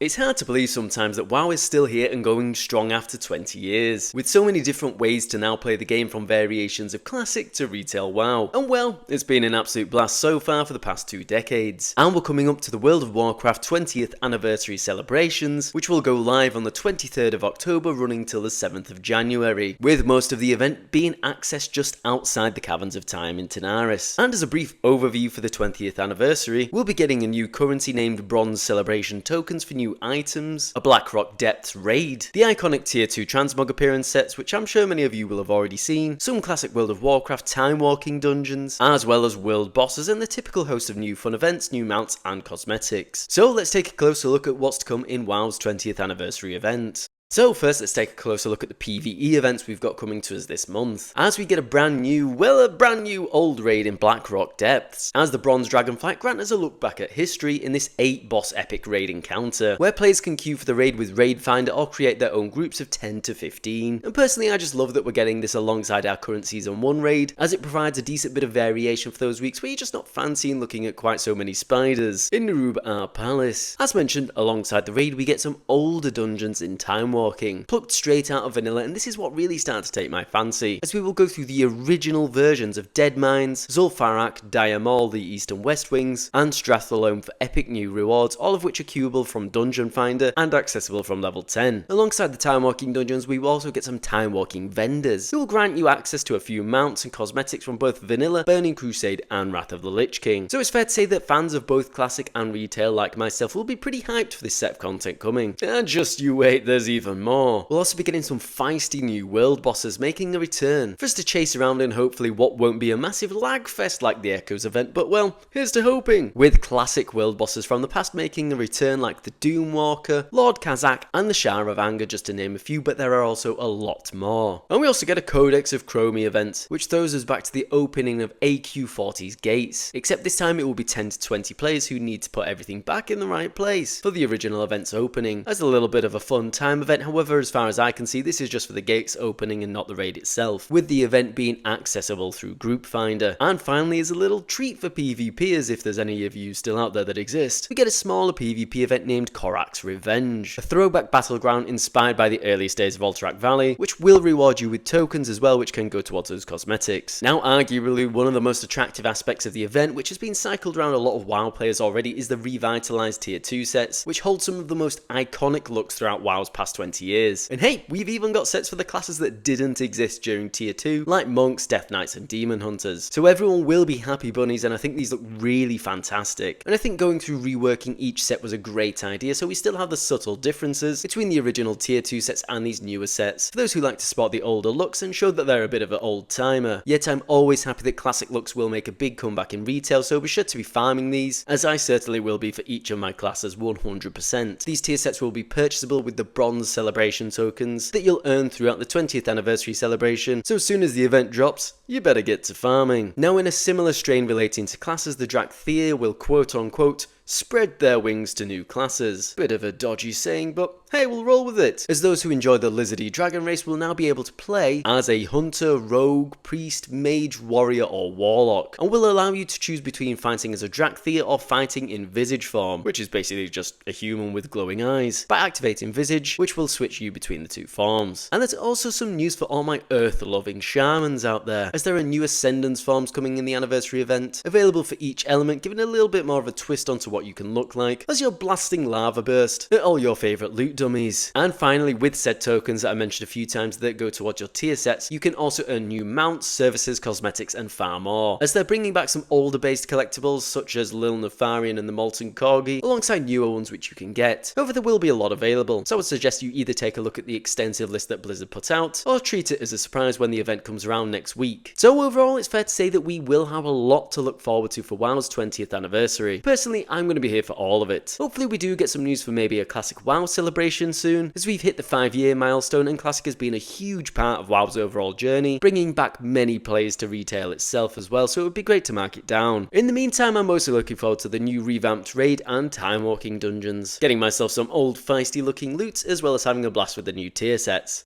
It's hard to believe sometimes that WoW is still here and going strong after 20 years, with so many different ways to now play the game from variations of Classic to Retail WoW. And well, it's been an absolute blast so far for the past 2 decades. And we're coming up to the World of Warcraft 20th anniversary celebrations, which will go live on the 23rd of October running till the 7th of January, with most of the event being accessed just outside the Caverns of Time in Tanaris. And as a brief overview for the 20th anniversary, we'll be getting a new currency named Bronze Celebration tokens for new items, a Blackrock Depths raid, the iconic Tier 2 transmog appearance sets, which I'm sure many of you will have already seen, some classic World of Warcraft time-walking dungeons, as well as world bosses and the typical host of new fun events, new mounts and cosmetics. So let's take a closer look at what's to come in WoW's 20th anniversary event. So first, let's take a closer look at the PvE events we've got coming to us this month, as we get a brand new old raid in Blackrock Depths, as the Bronze Dragonflight grant us a look back at history in this 8-boss epic raid encounter, where players can queue for the raid with Raid Finder or create their own groups of 10 to 15. And personally, I just love that we're getting this alongside our current Season 1 raid, as it provides a decent bit of variation for those weeks where you're just not fancying looking at quite so many spiders in Narub Palace. As mentioned, alongside the raid we get some older dungeons in Time Walking, plucked straight out of vanilla, and this is what really started to take my fancy, as we will go through the original versions of Dead Mines, Zul'Farrak, Dire Maul, the East and West Wings, and Strathalome for epic new rewards, all of which are queuable from Dungeon Finder and accessible from level 10. Alongside the time walking dungeons, we will also get some time walking vendors, who will grant you access to a few mounts and cosmetics from both vanilla, Burning Crusade, and Wrath of the Lich King. So it's fair to say that fans of both classic and retail like myself will be pretty hyped for this set of content coming. And just you wait, there's even more. We'll also be getting some feisty new world bosses making a return for us to chase around in hopefully what won't be a massive lag fest like the Echoes event, but well, here's to hoping. With classic world bosses from the past making a return like the Doomwalker, Lord Kazak, and the Shower of Anger, just to name a few, but there are also a lot more. And we also get a Codex of Chromie event, which throws us back to the opening of AQ40's gates, except this time it will be 10 to 20 players who need to put everything back in the right place for the original event's opening, as a little bit of a fun time event. However, as far as I can see, this is just for the gates opening and not the raid itself, with the event being accessible through Group Finder. And finally, as a little treat for PvPers, if there's any of you still out there that exist, we get a smaller PvP event named Korak's Revenge, a throwback battleground inspired by the earliest days of Alterac Valley, which will reward you with tokens as well, which can go towards those cosmetics. Now, arguably one of the most attractive aspects of the event, which has been cycled around a lot of WoW players already, is the revitalized Tier 2 sets, which hold some of the most iconic looks throughout WoW's past 20 years. And hey, we've even got sets for the classes that didn't exist during Tier 2, like Monks, Death Knights, and Demon Hunters. So everyone will be happy bunnies, and I think these look really fantastic. And I think going through reworking each set was a great idea, so we still have the subtle differences between the original Tier 2 sets and these newer sets, for those who like to spot the older looks and show that they're a bit of an old timer. Yet I'm always happy that classic looks will make a big comeback in retail, so be sure to be farming these, as I certainly will be for each of my classes 100%. These tier sets will be purchasable with the Bronze Celebration tokens that you'll earn throughout the 20th anniversary celebration, so as soon as the event drops, you better get to farming. Now, in a similar strain relating to classes, the Drakthea will quote unquote spread their wings to new classes. Bit of a dodgy saying, but hey, we'll roll with it, as those who enjoy the lizardy dragon race will now be able to play as a hunter, rogue, priest, mage, warrior, or warlock, and will allow you to choose between fighting as a Drakthea or fighting in Visage form, which is basically just a human with glowing eyes, by activating Visage, which will switch you between the two forms. And there's also some news for all my earth-loving shamans out there, as there are new Ascendance forms coming in the anniversary event, available for each element, giving a little bit more of a twist onto what you can look like as you're blasting lava burst at all your favourite loot dummies. And finally, with said tokens that I mentioned a few times that go towards your tier sets, you can also earn new mounts, services, cosmetics, and far more, as they're bringing back some older based collectibles such as Lil Nefarian and the Molten Corgi, alongside newer ones which you can get. However, there will be a lot available, so I would suggest you either take a look at the extensive list that Blizzard put out, or treat it as a surprise when the event comes around next week. So overall, it's fair to say that we will have a lot to look forward to for WoW's 20th anniversary. Personally, I'm going to be here for all of it. Hopefully we do get some news for maybe a classic WoW celebration soon, as we've hit the 5-year milestone and classic has been a huge part of WoW's overall journey, bringing back many players to retail itself as well, so it would be great to mark it down. In the meantime, I'm mostly looking forward to the new revamped raid and time walking dungeons, getting myself some old feisty looking loot, as well as having a blast with the new tier sets.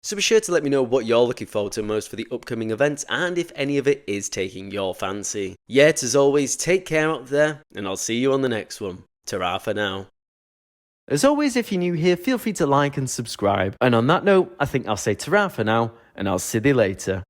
So be sure to let me know what you're looking forward to most for the upcoming events, and if any of it is taking your fancy. Yet, as always, take care out there, and I'll see you on the next one. Ta-ra for now. As always, if you're new here, feel free to like and subscribe. And on that note, I think I'll say ta-ra for now, and I'll see you later.